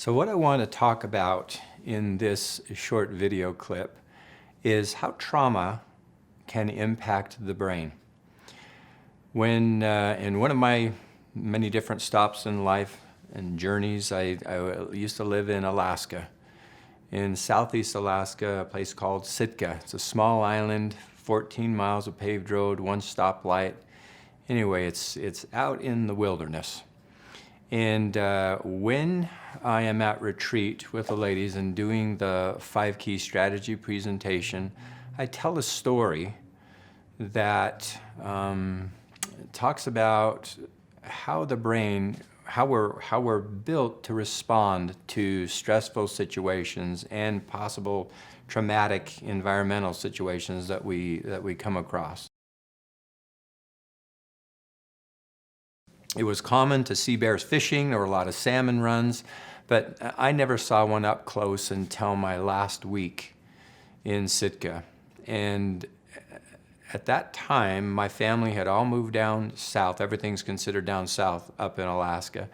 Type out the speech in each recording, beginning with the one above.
So what I want to talk about in this short video clip is how trauma can impact the brain. When in one of my many different stops in life and journeys, I used to live in Alaska, in southeast Alaska, a place called Sitka. It's a small island, 14 miles of paved road, one stoplight. Anyway, it's out in the wilderness. And when I am at retreat with the ladies and doing the 5 key strategy presentation, I tell a story that talks about how the brain, how we're built to respond to stressful situations and possible traumatic environmental situations that we come across. It was common to see bears fishing. There were a lot of salmon runs, but I never saw one up close until my last week in Sitka. And at that time, my family had all moved down south. Everything's considered down south up in Alaska.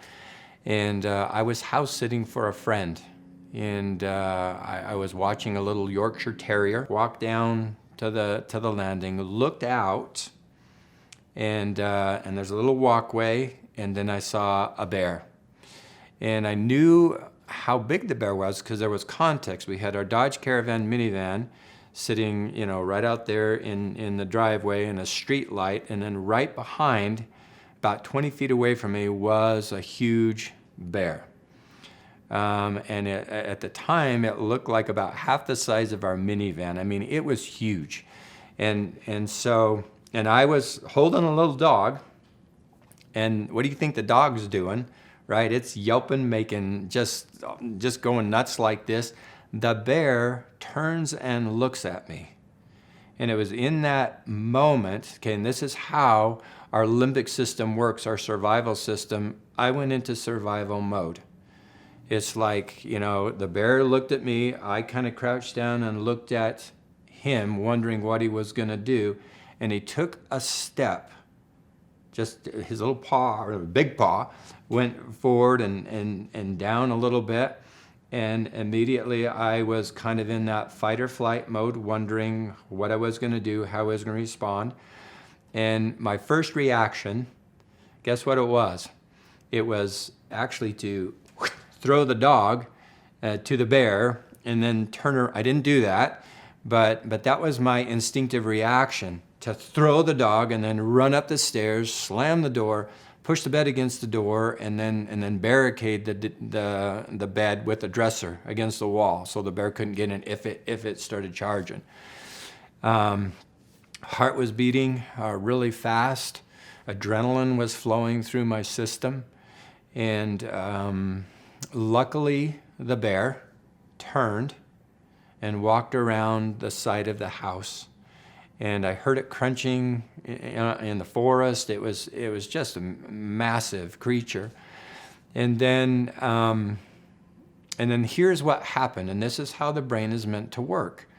And I was house sitting for a friend. And I was watching a little Yorkshire Terrier walk down to the landing, looked out, and there's a little walkway, and then I saw a bear. And I knew how big the bear was because there was context. We had our Dodge Caravan minivan sitting, right out there in the driveway in a street light, and then right behind, about 20 feet away from me, was a huge bear. And at the time, it looked like about half the size of our minivan. I mean, it was huge. And I was holding a little dog, and what do you think the dog's doing, right? It's yelping, making, just going nuts like this. The bear turns and looks at me. And it was in that moment, okay, and this is how our limbic system works, our survival system. I went into survival mode. It's like, the bear looked at me, I kind of crouched down and looked at him, wondering what he was gonna do. And he took a step, just his little paw, or big paw, went forward and down a little bit. And immediately I was kind of in that fight or flight mode, wondering what I was gonna do, how I was gonna respond. And my first reaction, guess what it was? It was actually to throw the dog to the bear and then turn her. I didn't do that, but that was my instinctive reaction, to throw the dog and then run up the stairs, slam the door, push the bed against the door, and then barricade the bed with the dresser against the wall so the bear couldn't get in if it started charging. Heart was beating really fast. Adrenaline was flowing through my system. And luckily, the bear turned and walked around the side of the house. And I heard it crunching in the forest. It was just a massive creature. And then here's what happened, and this is how the brain is meant to work,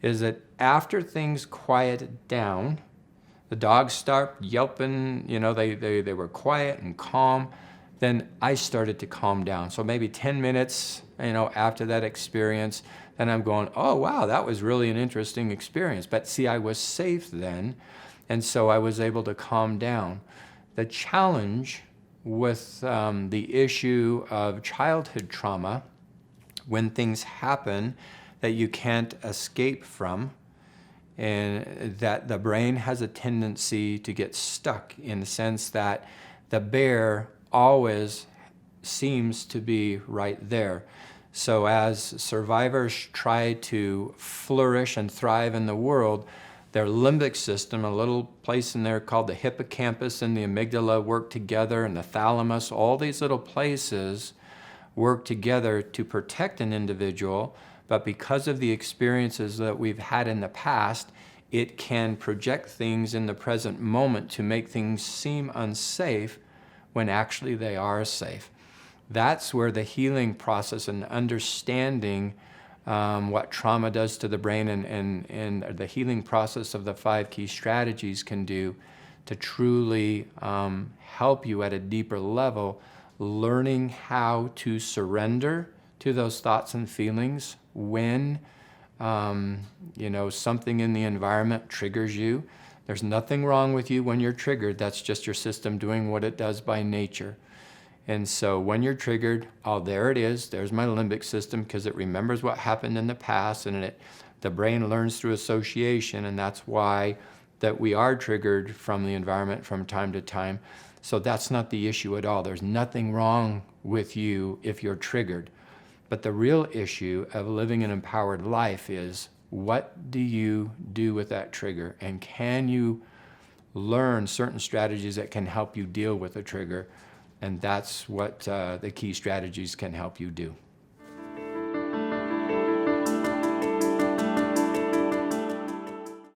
is that after things quieted down, the dogs start yelping, they were quiet and calm, then I started to calm down. So maybe 10 minutes, after that experience, then I'm going, oh, wow, that was really an interesting experience. But see, I was safe then, and so I was able to calm down. The challenge with the issue of childhood trauma, when things happen that you can't escape from, and that the brain has a tendency to get stuck, in the sense that the bear always seems to be right there. So as survivors try to flourish and thrive in the world, their limbic system, a little place in there called the hippocampus and the amygdala, work together, and the thalamus, all these little places work together to protect an individual. But because of the experiences that we've had in the past, it can project things in the present moment to make things seem unsafe when actually they are safe. That's where the healing process and understanding what trauma does to the brain and the healing process of the 5 key strategies can do to truly help you at a deeper level, learning how to surrender to those thoughts and feelings when something in the environment triggers you. There's nothing wrong with you when you're triggered. That's just your system doing what it does by nature. And so when you're triggered, oh, there it is. There's my limbic system, because it remembers what happened in the past, and the brain learns through association, and that's why that we are triggered from the environment from time to time. So that's not the issue at all. There's nothing wrong with you if you're triggered. But the real issue of living an empowered life is, what do you do with that trigger? And can you learn certain strategies that can help you deal with a trigger? And that's what the key strategies can help you do.